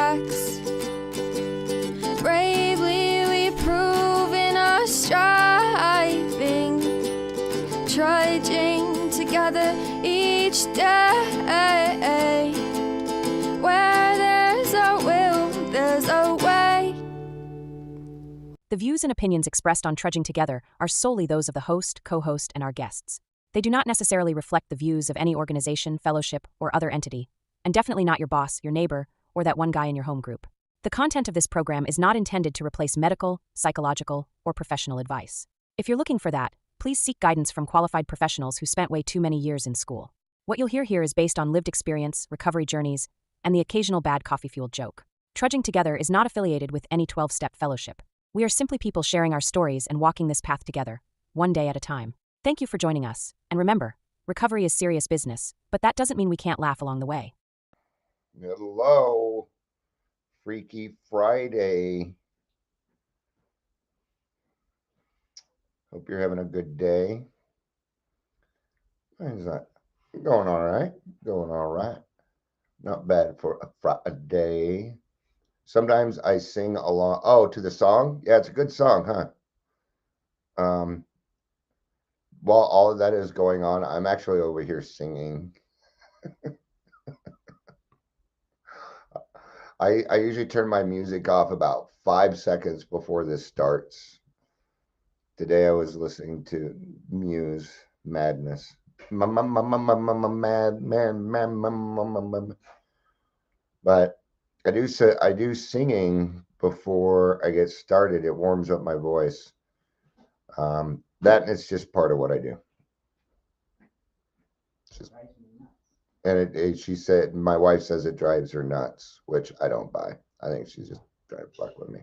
facts. Bravely we prove in our striving, trudging together each day. Where there's a will, there's a way. The views and opinions expressed on Trudging Together are solely those of the host, co-host, and our guests. They do not necessarily reflect the views of any organization, fellowship, or other entity, and definitely not your boss, your neighbor, or that one guy in your home group. The content of this program is not intended to replace medical, psychological, or professional advice. If you're looking for that, please seek guidance from qualified professionals who spent way too many years in school. What you'll hear here is based on lived experience, recovery journeys, and the occasional bad coffee-fueled joke. Trudging Together is not affiliated with any 12-step fellowship. We are simply people sharing our stories and walking this path together, one day at a time. Thank you for joining us, and remember, recovery is serious business, but that doesn't mean we can't laugh along the way. Hello, Freaky Friday. Hope you're having a good day. How's that? Going all right. Going all right. Not bad for a Friday. Sometimes I sing along. Oh, to the song? Yeah, it's a good song, huh? While all of that is going on, I'm actually over here singing. I usually turn my music off about 5 seconds before this starts. Today I was listening to Muse Madness. But I do singing before I get started. It warms up my voice. That is just part of what I do. She said, my wife says it drives her nuts, which I don't buy. I think she's just trying to fuck with me.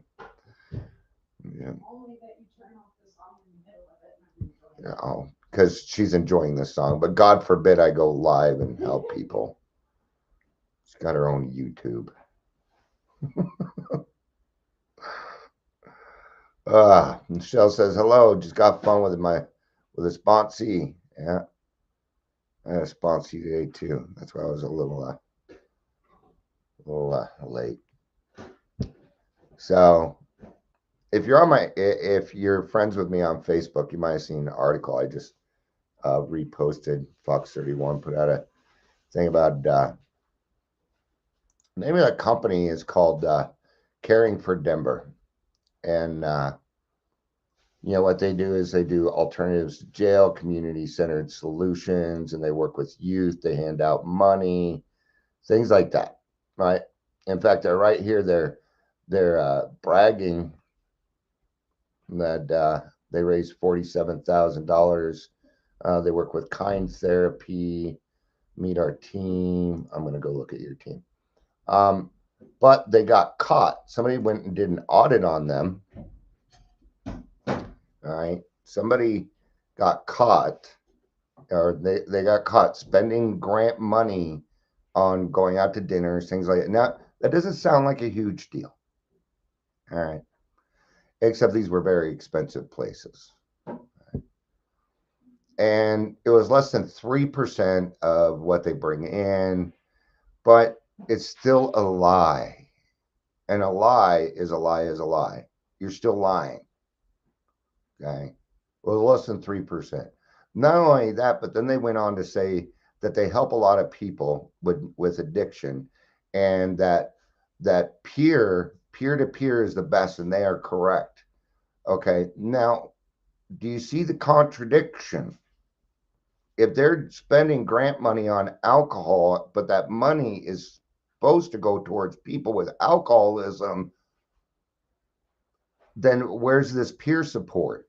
Yeah. Only that you turn off the song in the middle of it. Yeah, oh, because she's enjoying this song. But God forbid I go live and help people. She's got her own YouTube. Michelle says hello. Just got fun with a sponsee. Yeah, I had a sponsee today too. That's why I was a little late. So, if you're friends with me on Facebook, you might have seen an article I just reposted. Fox 31 put out a thing about the name of the company is called Caring for Denver. And, what they do is they do alternatives to jail, community-centered solutions, and they work with youth. They hand out money, things like that, right? In fact, right here, they're bragging that they raised $47,000. They work with Kind Therapy, Meet Our Team. I'm going to go look at your team. But they got caught. Somebody went and did an audit on them. All right. Somebody got caught, or they got caught spending grant money on going out to dinners, things like that. Now, that doesn't sound like a huge deal. All right. Except these were very expensive places. And it was less than 3% of what they bring in, but it's still a lie. And a lie is a lie is a lie. You're still lying. Okay. Well, less than 3%. Not only that, but then they went on to say that they help a lot of people with addiction, and that peer-to-peer is the best, and they are correct. Okay. Now, do you see the contradiction? If they're spending grant money on alcohol, but that money is supposed to go towards people with alcoholism, then where's this peer support?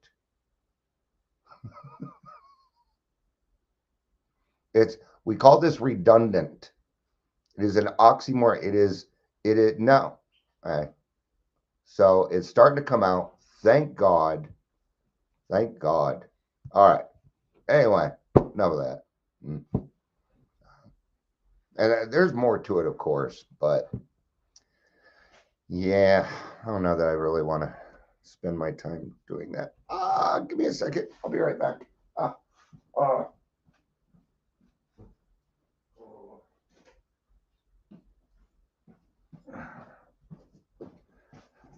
We call this redundant. It is an oxymoron. It is no. All right. So it's starting to come out. Thank God. Thank God. All right. Anyway, enough of that. And there's more to it, of course, but yeah, I don't know that I really want to spend my time doing that. Give me a second. I'll be right back.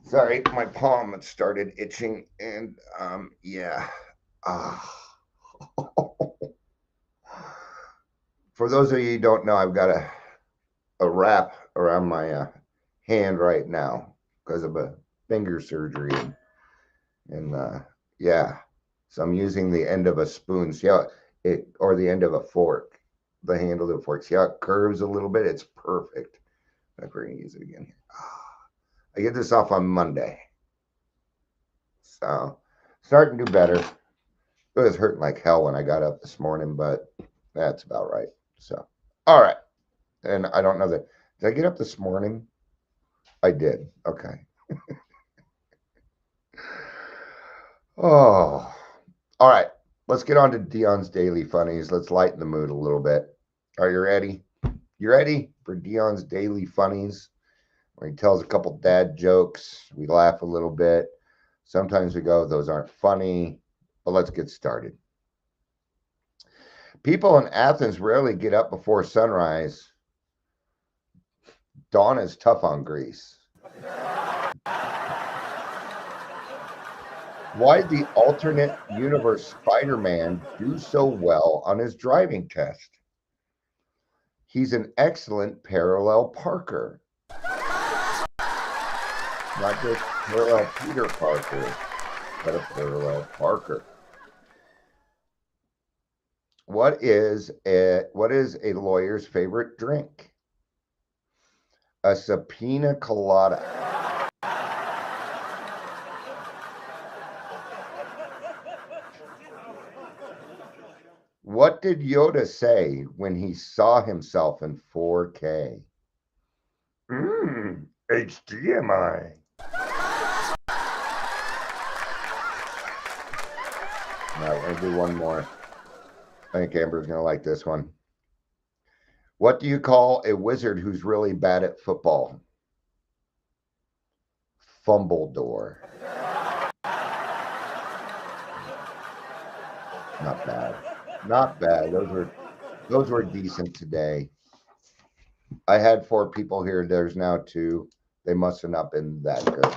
Sorry, my palm had started itching, and yeah. Ah. For those of you who don't know, I've got a wrap around my hand right now because of a finger surgery, and yeah, so I'm using the end of a spoon. See how or the end of a fork, the handle of the fork. See how it curves a little bit? It's perfect. I'm going to use it again. I get this off on Monday, so starting to do better. It was hurting like hell when I got up this morning, but that's about right. So, all right. And I don't know that. Did I get up this morning? I did. Okay. Oh, all right. Let's get on to Dion's Daily Funnies. Let's lighten the mood a little bit. Are you ready? You ready for Dion's Daily Funnies? Where he tells a couple dad jokes. We laugh a little bit. Sometimes we go, those aren't funny. But let's get started. People in Athens rarely get up before sunrise. Dawn is tough on Greece. Why did the alternate universe Spider-Man do so well on his driving test? He's an excellent parallel parker. Not just parallel Peter Parker, but a parallel Parker. What is a lawyer's favorite drink? A subpoena colada. What did Yoda say when he saw himself in 4K? HDMI. Now we're gonna do one more. I think Amber's gonna like this one. What do you call a wizard who's really bad at football? Fumbledore. Not bad. Not bad. Those were decent today. I had 4 people here. There's now 2. They must have not been that good.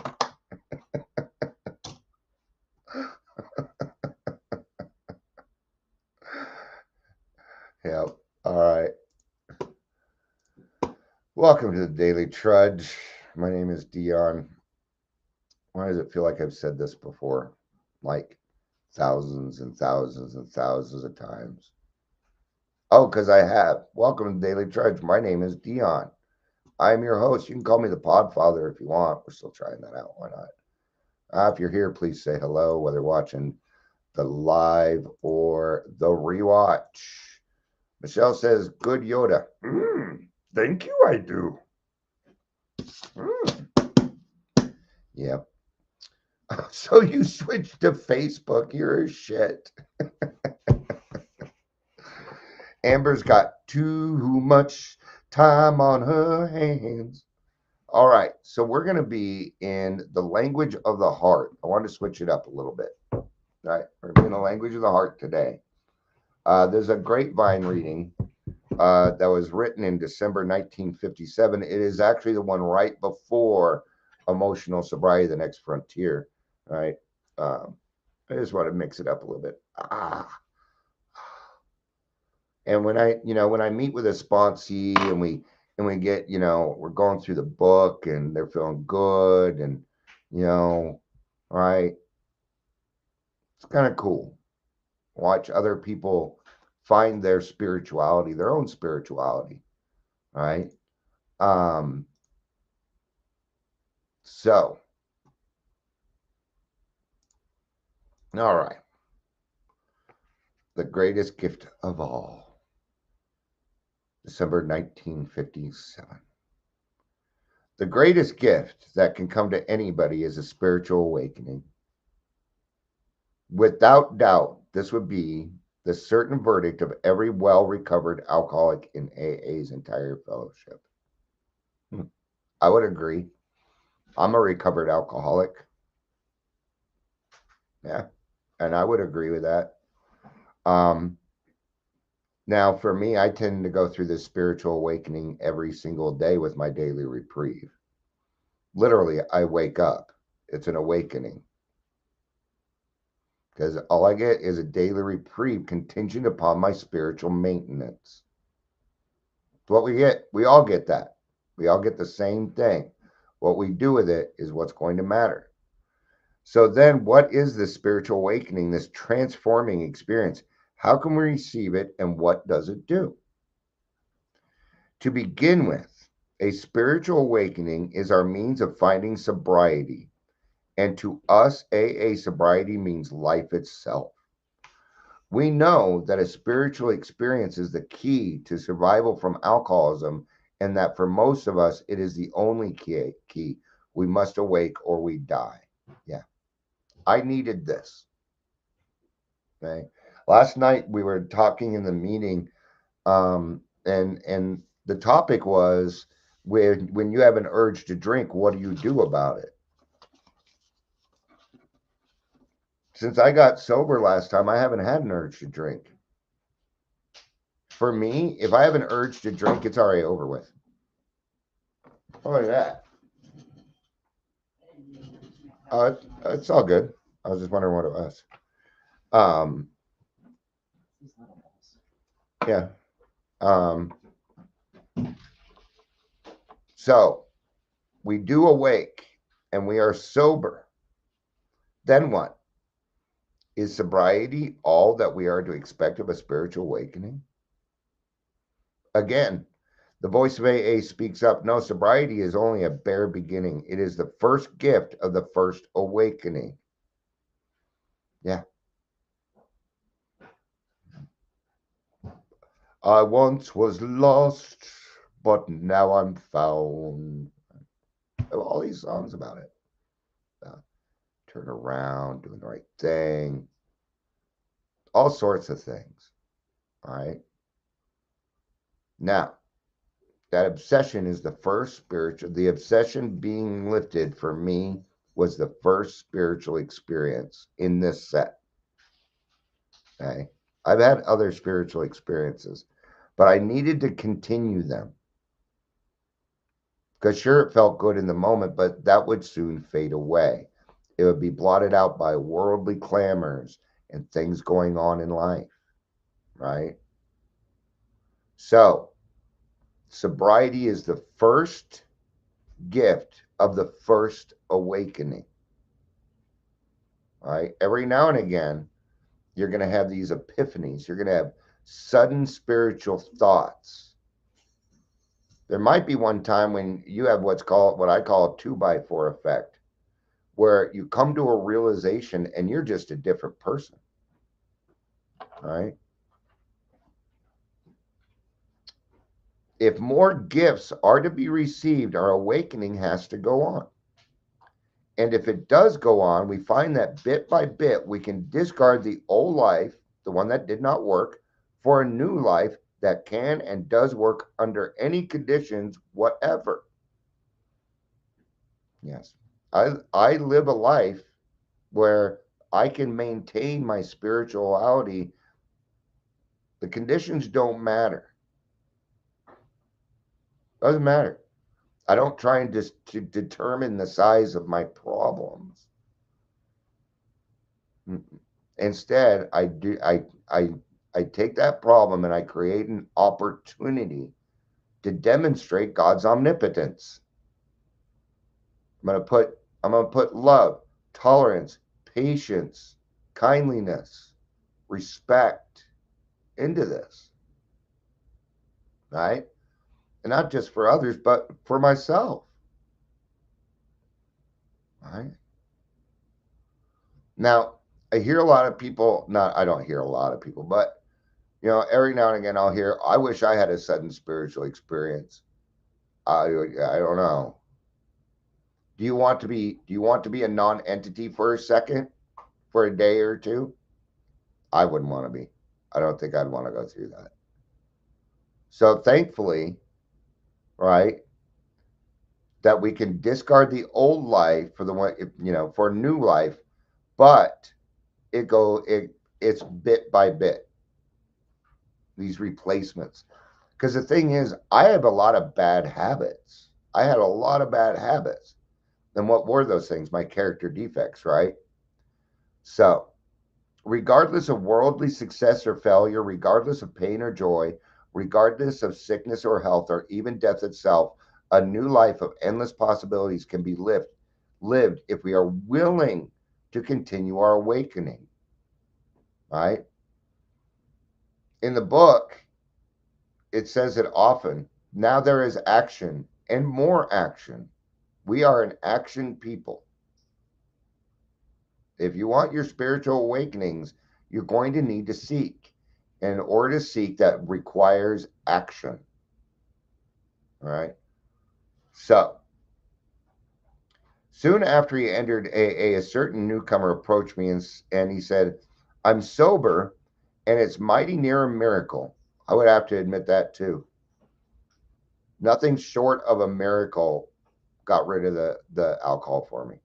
Yep. All right. Welcome to the Daily Trudge. My name is Dion. Why does it feel like I've said this before? Like thousands and thousands and thousands of times. Oh, because I have. Welcome to Daily Trudge. My name is Dion. I'm your host. You can call me the Podfather if you want. We're still trying that out. Why not? If you're here, please say hello, whether watching the live or the rewatch. Michelle says, good Yoda. Thank you, I do. Yep. So you switched to Facebook. You're a shit. Amber's got too much time on her hands. All right. So we're going to be in the language of the heart. I want to switch it up a little bit. All right. We're in the language of the heart today. There's a grapevine reading that was written in December 1957. It is actually the one right before Emotional Sobriety, the Next Frontier. Right. I just want to mix it up a little bit. And when I meet with a sponsee and we get, we're going through the book and they're feeling good and, right. It's kind of cool. Watch other people find their spirituality, their own spirituality. Right. So, all right. The greatest gift of all. December 1957. The greatest gift that can come to anybody is a spiritual awakening. Without doubt, this would be the certain verdict of every well-recovered alcoholic in AA's entire fellowship. I would agree. I'm a recovered alcoholic. Yeah, and I would agree with that. Now, for me, I tend to go through this spiritual awakening every single day with my daily reprieve. Literally, I wake up It's an awakening. Because all I get is a daily reprieve contingent upon my spiritual maintenance. It's what we get. We all get that. We all get the same thing. What we do with it is what's going to matter. So then, what is this spiritual awakening, this transforming experience? How can we receive it, and what does it do? To begin with, a spiritual awakening is our means of finding sobriety. And to us, AA sobriety means life itself. We know that a spiritual experience is the key to survival from alcoholism, and that for most of us, it is the only key. We must awake or we die. Yeah. I needed this. Okay. Last night we were talking in the meeting, and the topic was when you have an urge to drink, what do you do about it? Since I got sober last time, I haven't had an urge to drink. For me, if I have an urge to drink, it's already over with. Oh, look at that. It's all good. I was just wondering what it was. Yeah. So we do awake and we are sober. Then what? Is sobriety all that we are to expect of a spiritual awakening? Again, the voice of AA speaks up. No, sobriety is only a bare beginning. It is the first gift of the first awakening. Yeah. I once was lost, but now I'm found. All these songs about it. Turn around, doing the right thing. All sorts of things. All right. Now, that obsession is the first spiritual. The obsession being lifted for me was the first spiritual experience in this set. Okay. I've had other spiritual experiences, but I needed to continue them. Because sure, it felt good in the moment, but that would soon fade away. It would be blotted out by worldly clamors and things going on in life, right? So, sobriety is the first gift of the first awakening. All right. Every now and again, you're going to have these epiphanies. You're going to have sudden spiritual thoughts. There might be one time when you have what I call a 2x4 effect, where you come to a realization and you're just a different person. All right. If more gifts are to be received, our awakening has to go on. And if it does go on, we find that bit by bit, we can discard the old life, the one that did not work, for a new life that can and does work under any conditions, whatever. Yes. I live a life where I can maintain my spirituality. The conditions don't matter. Doesn't matter. I don't try and just to determine the size of my problems. Instead, I take that problem and I create an opportunity to demonstrate God's omnipotence. I'm gonna put love, tolerance, patience, kindliness, respect into this. Right? And not just for others, but for myself. Right? Now, I hear a lot of people, I don't hear a lot of people, but every now and again I'll hear, I wish I had a sudden spiritual experience. I don't know. Do you want to be a non-entity for a second, for a day or two? I wouldn't want to be. I don't think I'd want to go through that. So thankfully, right, that we can discard the old life for the one, for a new life, but it's bit by bit, these replacements. Because the thing is, I have a lot of bad habits. I had a lot of bad habits. And what were those things? My character defects, right? So, regardless of worldly success or failure, regardless of pain or joy, regardless of sickness or health, or even death itself, a new life of endless possibilities can be lived if we are willing to continue our awakening, right? In the book, it says it often. Now there is action and more action. We are an action people. If you want your spiritual awakenings, you're going to need to seek. And in order to seek, that requires action. All right. So, soon after he entered AA, a certain newcomer approached me and he said, I'm sober and it's mighty near a miracle. I would have to admit that too. Nothing short of a miracle got rid of the alcohol for me.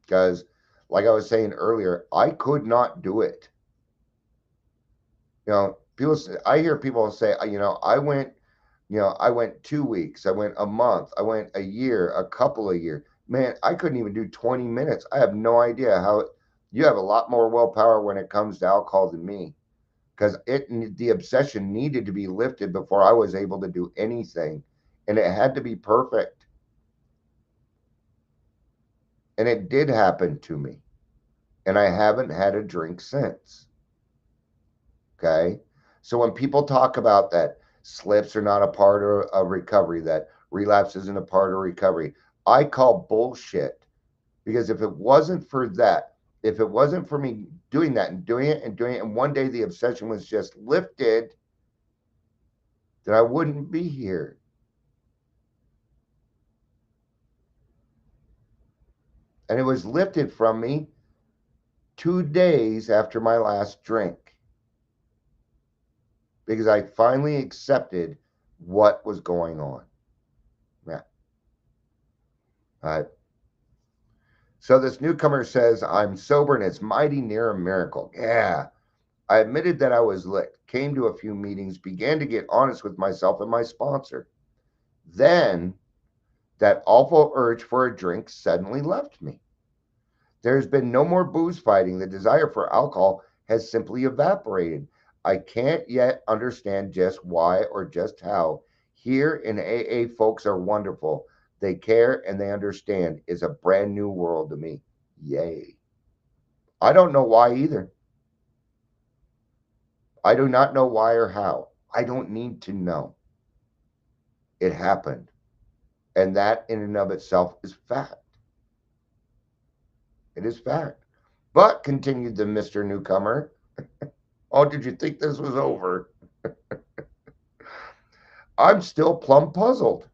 Because, like I was saying earlier, I could not do it. People say, I hear people say, I went 2 weeks, I went a month, I went a year, a couple of years. Man, I couldn't even do 20 minutes. I have no idea how. You have a lot more willpower when it comes to alcohol than me, because the obsession needed to be lifted before I was able to do anything, and it had to be perfect. And it did happen to me, and I haven't had a drink since. Okay. So when people talk about that slips are not a part of recovery, that relapse isn't a part of recovery, I call bullshit. Because if it wasn't for that, if it wasn't for me doing that and doing it and doing it, and one day the obsession was just lifted, then I wouldn't be here. And it was lifted from me 2 days after my last drink, because I finally accepted what was going on. Yeah. All right. So this newcomer says, I'm sober and it's mighty near a miracle. Yeah. I admitted that I was licked, came to a few meetings, began to get honest with myself and my sponsor. Then that awful urge for a drink suddenly left me. There's been no more booze fighting. The desire for alcohol has simply evaporated. I can't yet understand just why or just how. Here in AA, folks are wonderful. They care and they understand. It's a brand new world to me. Yay. I don't know why either. I do not know why or how. I don't need to know. It happened. And that in and of itself is fact. It is fact. But, continued the Mr. Newcomer, oh, did you think this was over? I'm still plumb puzzled.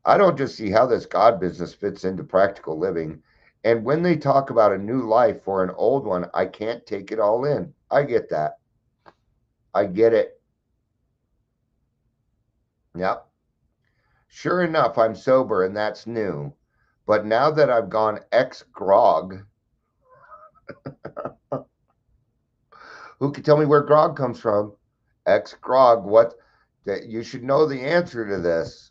I don't just see how this God business fits into practical living. And when they talk about a new life for an old one, I can't take it all in. I get that. I get it. Yep. Sure enough, I'm sober and that's new. But now that I've gone ex-grog, who can tell me where grog comes from? Ex-grog, what? That you should know the answer to this.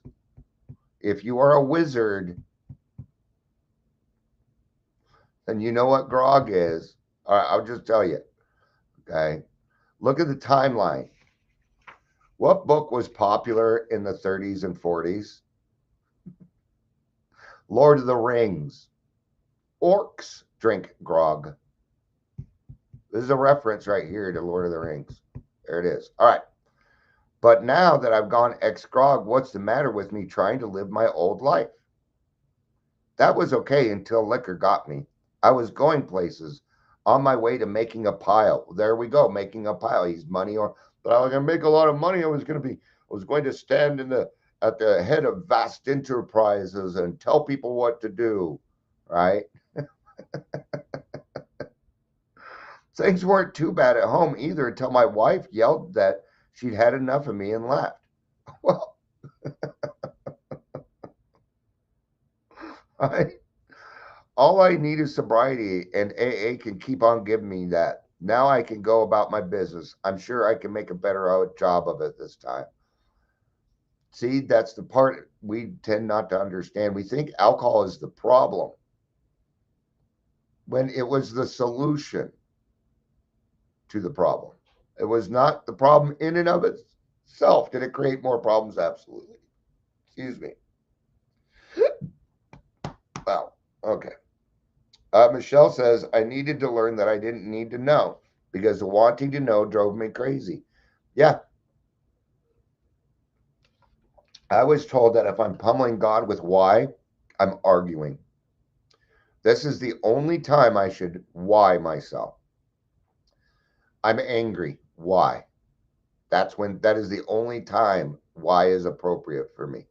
If you are a wizard, then you know what grog is. All right, I'll just tell you. Okay. Look at the timeline. What book was popular in the 30s and 40s? Lord of the Rings. Orcs drink grog. This is a reference right here to Lord of the Rings. There it is. All right. But now that I've gone ex-grog, what's the matter with me trying to live my old life? That was okay until liquor got me. I was going places on my way to making a pile. There we go, making a pile. He's money, but I was going to make a lot of money. I was going to stand at the head of vast enterprises and tell people what to do, right? Things weren't too bad at home either until my wife yelled that she'd had enough of me and left. Well, all I need is sobriety, and AA can keep on giving me that. Now I can go about my business. I'm sure I can make a better job of it this time. See, that's the part we tend not to understand. We think alcohol is the problem when it was the solution to the problem. It was not the problem in and of itself. Did it create more problems? Absolutely. Excuse me. Wow. Okay. Michelle says, I needed to learn that I didn't need to know because wanting to know drove me crazy. Yeah. I was told that if I'm pummeling God with why, I'm arguing. This is the only time I should why myself. I'm angry. Why? That is the only time why is appropriate for me.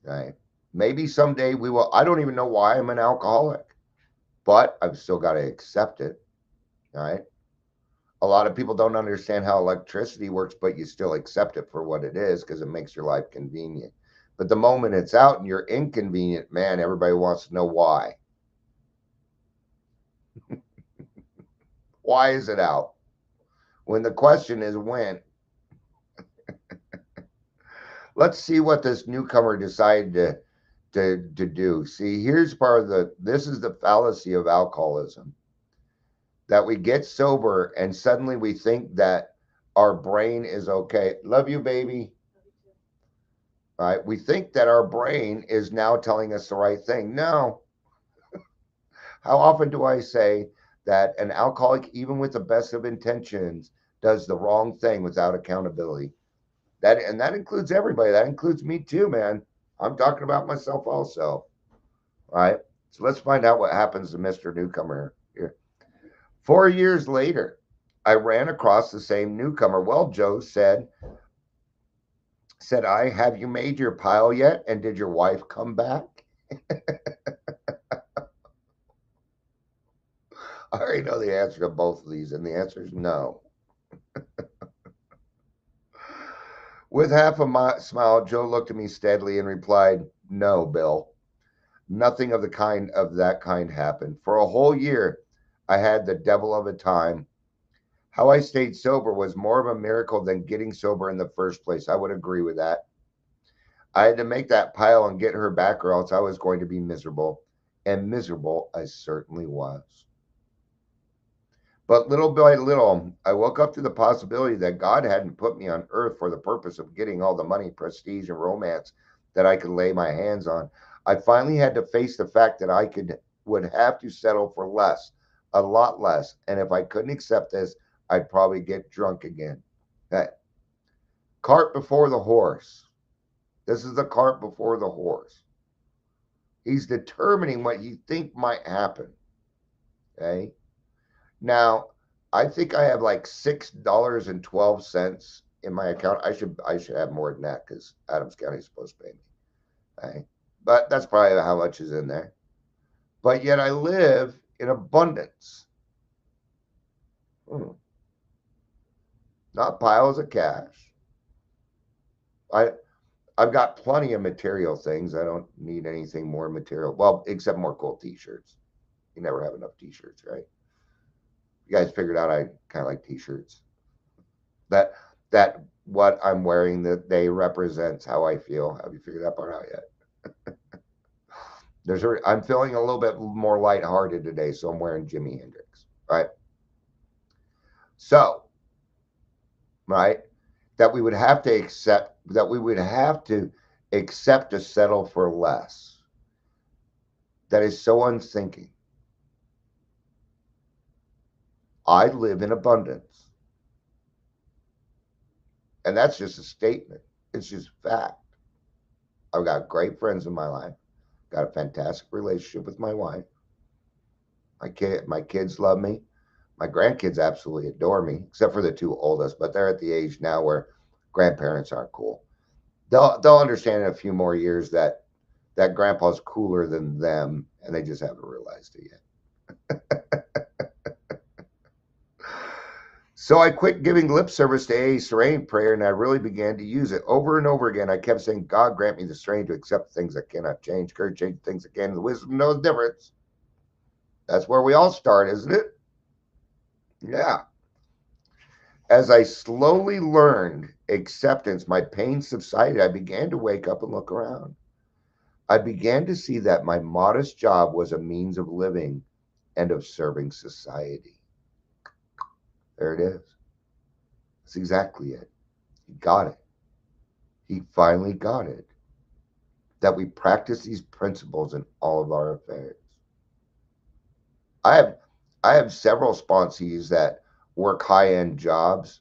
Right? Maybe someday we will. I don't even know why I'm an alcoholic, but I've still got to accept it. Right? A lot of people don't understand how electricity works, but you still accept it for what it is because it makes your life convenient. But the moment it's out and you're inconvenient, man, everybody wants to know why. Why is it out? When the question is when. Let's see what this newcomer decided to do. See, here's part of this is the fallacy of alcoholism. That we get sober and suddenly we think that our brain is okay. Love you, baby. Right? We think that our brain is now telling us the right thing. No. How often do I say that an alcoholic, even with the best of intentions, does the wrong thing without accountability? That includes everybody. That includes me too, man. I'm talking about myself also. All right. So let's find out what happens to Mr. Newcomer here. 4 years later, I ran across the same newcomer. Well, Joe said I, have you made your pile yet? And did your wife come back? I already know the answer to both of these, and the answer is no. With half a smile, Joe looked at me steadily and replied, no, Bill. Nothing of that kind happened. For a whole year, I had the devil of a time. How I stayed sober was more of a miracle than getting sober in the first place. I would agree with that. I had to make that pile and get her back, or else I was going to be miserable. And miserable I certainly was. But little by little, I woke up to the possibility that God hadn't put me on earth for the purpose of getting all the money, prestige, and romance that I could lay my hands on. I finally had to face the fact that I would have to settle for less, a lot less. And if I couldn't accept this, I'd probably get drunk again. That cart before the horse. This is the cart before the horse. He's determining what you think might happen. Okay. Now, I think I have like $6.12 in my account. I should have more than that because Adams County is supposed to pay me. Okay. But that's probably how much is in there. But yet I live in abundance. Not piles of cash. I've got plenty of material things. I don't need anything more material. Well, except more cool t-shirts. You never have enough t-shirts, right? You guys figured out I kind of like t-shirts. That what I'm wearing that they represents how I feel. Have you figured that part out yet? I'm feeling a little bit more lighthearted today, so I'm wearing Jimi Hendrix, right? So, right, that we would have to accept to settle for less. That is so unthinking. I live in abundance. And that's just a statement. It's just fact. I've got great friends in my life. Got a fantastic relationship with my wife. My kids love me. My grandkids absolutely adore me, except for the two oldest, but they're at the age now where grandparents aren't cool. They'll understand in a few more years that grandpa's cooler than them, and they just haven't realized it yet. So I quit giving lip service to AA Serene prayer, and I really began to use it over and over again. I kept saying, God grant me the strength to accept things I cannot change, courage change things I can, and the wisdom knows the difference. That's where we all start, isn't it? Yeah. As I slowly learned acceptance, my pain subsided. I began to wake up and look around. I began to see that my modest job was a means of living and of serving society. There it is. That's exactly it. He got it. He finally got it. That we practice these principles in all of our affairs. I have I have several sponsees that work high-end jobs,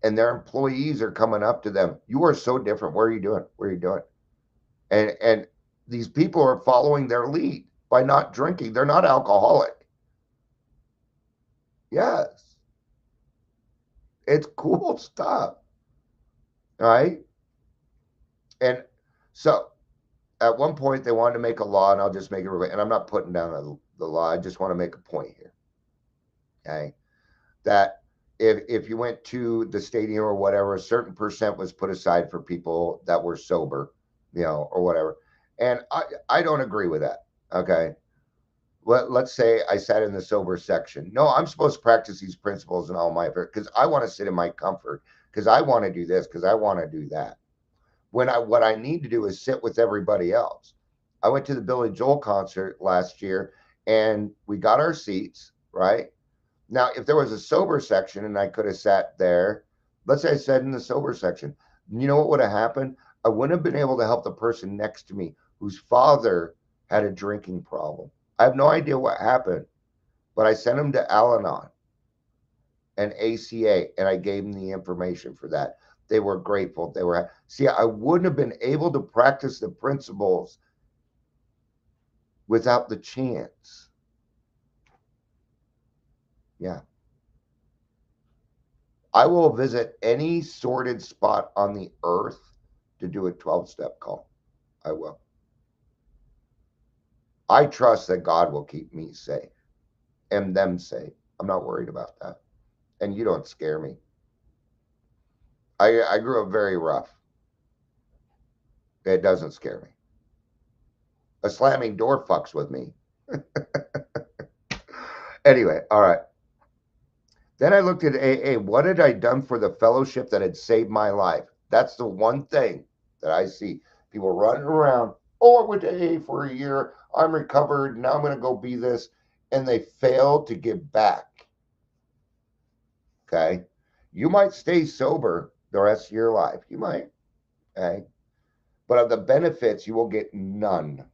and their employees are coming up to them. You are so different. What are you doing? What are you doing? And these people are following their lead by not drinking. They're not alcoholic. Yes. It's cool stuff. All right. And so at one point they wanted to make a law, and I'll just make it and I'm not putting down the law. I just want to make a point here. Okay. That if you went to the stadium or whatever, a certain percent was put aside for people that were sober, or whatever. And I don't agree with that. Okay. Let's say I sat in the sober section. No, I'm supposed to practice these principles in all my affairs because I want to sit in my comfort, because I want to do this, because I want to do that. What I need to do is sit with everybody else. I went to the Billy Joel concert last year, and we got our seats, right? Now, if there was a sober section and I could have sat there, let's say I sat in the sober section, you know what would have happened? I wouldn't have been able to help the person next to me whose father had a drinking problem. I have no idea what happened, but I sent him to Al-Anon and ACA, and I gave them the information for that. They were grateful. See, I wouldn't have been able to practice the principles without the chance. Yeah. I will visit any sordid spot on the earth to do a 12-step call. I will. I trust that God will keep me safe and them safe. I'm not worried about that. And you don't scare me. I grew up very rough. It doesn't scare me. A slamming door fucks with me. Anyway, all right. Then I looked at AA. What had I done for the fellowship that had saved my life? That's the one thing that I see. People running around. Oh, I went to AA for a year. I'm recovered. Now I'm going to go be this. And they fail to give back. Okay. You might stay sober the rest of your life. You might. Okay. But of the benefits, you will get none.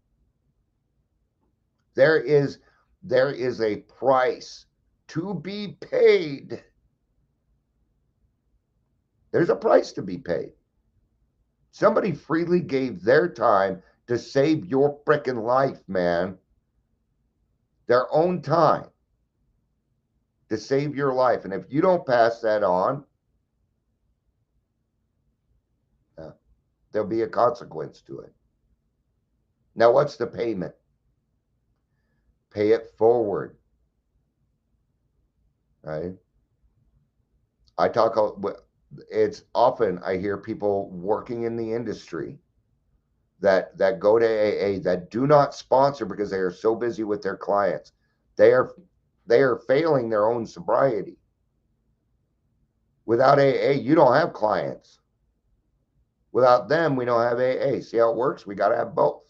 There is a price to be paid. There's a price to be paid. Somebody freely gave their time to save your frickin' life, man. Their own time to save your life. And if you don't pass that on, there'll be a consequence to it. Now, what's the payment? Pay it forward. Right? It's often I hear people working in the industry that go to AA that do not sponsor because they are so busy with their clients. They are failing their own sobriety. Without AA, you don't have clients. Without them, we don't have AA. See how it works? We got to have both.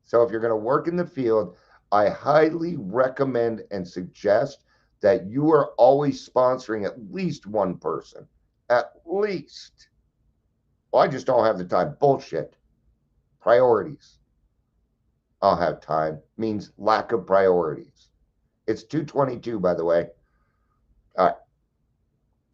So if you're going to work in the field, I highly recommend and suggest that you are always sponsoring at least one person. At least. Well, I just don't have the time. Bullshit. Priorities. I'll have time means lack of priorities. It's 2:22, by the way. All right.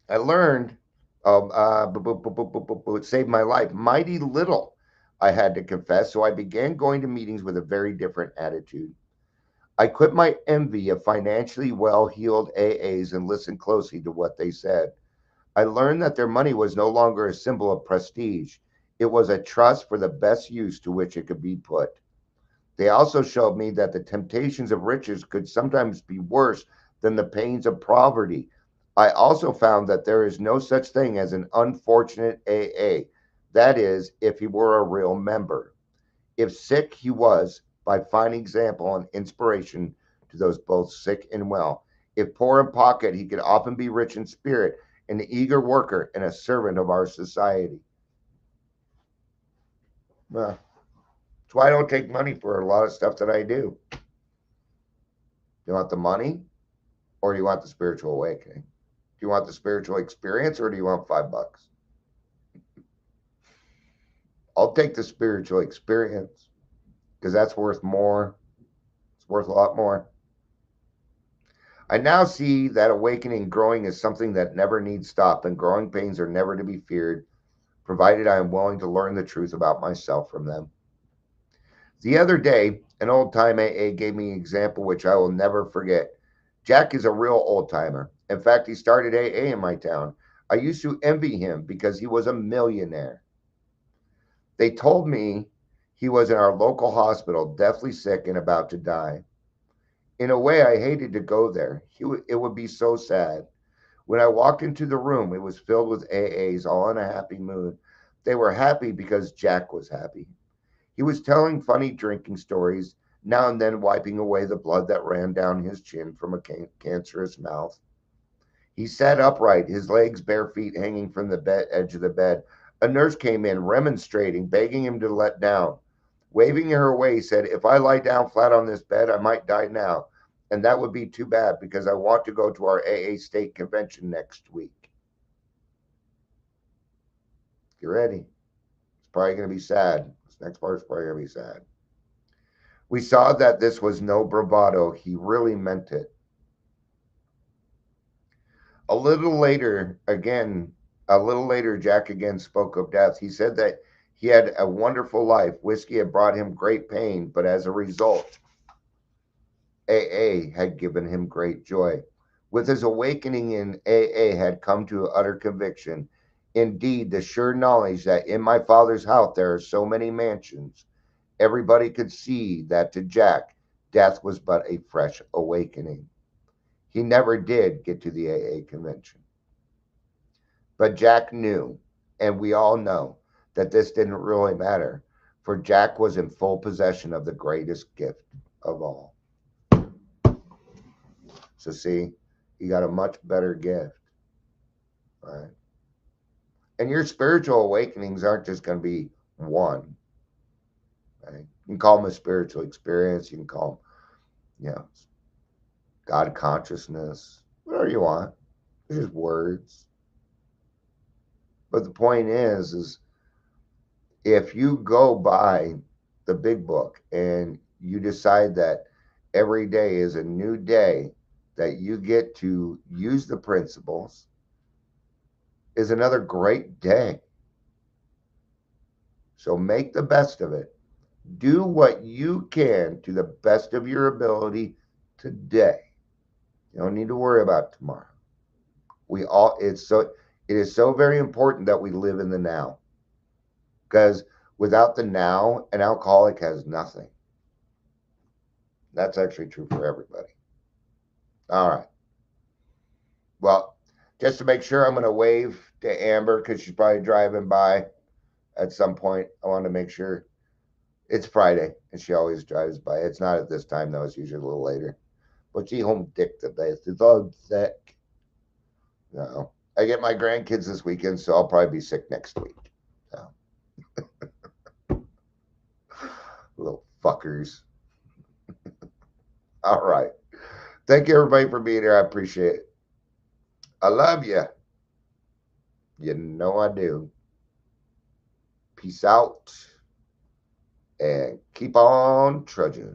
I learned it saved my life. Mighty little I had to confess, so I began going to meetings with a very different attitude. I quit my envy of financially well-heeled AAs and listened closely to what they said. I learned that their money was no longer a symbol of prestige. It was a trust for the best use to which it could be put. They also showed me that the temptations of riches could sometimes be worse than the pains of poverty. I also found that there is no such thing as an unfortunate AA. That is, if he were a real member. If sick, he was, by fine example and inspiration to those both sick and well. If poor in pocket, he could often be rich in spirit, an eager worker, and a servant of our society. Well, that's why I don't take money for a lot of stuff that I do. You want the money, or do you want the spiritual awakening? Do you want the spiritual experience, or do you want $5? I'll take the spiritual experience because that's worth more. It's worth a lot more. I now see that awakening growing is something that never needs stop, and growing pains are never to be feared, provided I am willing to learn the truth about myself from them. The other day, an old time AA gave me an example which I will never forget. Jack is a real old timer. In fact, he started AA in my town. I used to envy him because he was a millionaire. They told me he was in our local hospital, deathly sick and about to die. In a way, I hated to go there. It would be so sad. When I walked into the room, it was filled with AAs, all in a happy mood. They were happy because Jack was happy. He was telling funny drinking stories, now and then wiping away the blood that ran down his chin from a cancerous mouth. He sat upright, his legs bare feet hanging from the edge of the bed. A nurse came in, remonstrating, begging him to let down. Waving her away, he said, "If I lie down flat on this bed, I might die now. And that would be too bad because I want to go to our AA state convention next week." Get ready. It's probably going to be sad. This next part is probably going to be sad. We saw that this was no bravado. He really meant it. A little later, Jack again spoke of death. He said that he had a wonderful life. Whiskey had brought him great pain, but as a result, AA had given him great joy. With his awakening in AA had come to utter conviction. Indeed, the sure knowledge that in my Father's house there are so many mansions. Everybody could see that to Jack, death was but a fresh awakening. He never did get to the AA convention. But Jack knew, and we all know, that this didn't really matter, for Jack was in full possession of the greatest gift of all. So see, you got a much better gift, right? And your spiritual awakenings aren't just going to be one, right? You can call them a spiritual experience. You can call them, God consciousness, whatever you want. It's just words. But the point is if you go by the big book and you decide that every day is a new day, that you get to use the principles, is another great day. So make the best of it. Do what you can to the best of your ability today. You don't need to worry about tomorrow. It is so very important that we live in the now. Because without the now, an alcoholic has nothing. That's actually true for everybody. All right. Well, just to make sure, I'm going to wave to Amber because she's probably driving by at some point. I want to make sure. It's Friday, and she always drives by. It's not at this time, though. It's usually a little later. But she home dick today. It's all sick. No. I get my grandkids this weekend, so I'll probably be sick next week. So. Little fuckers. All right. Thank you, everybody, for being here. I appreciate it. I love you. You know I do. Peace out. And keep on trudging.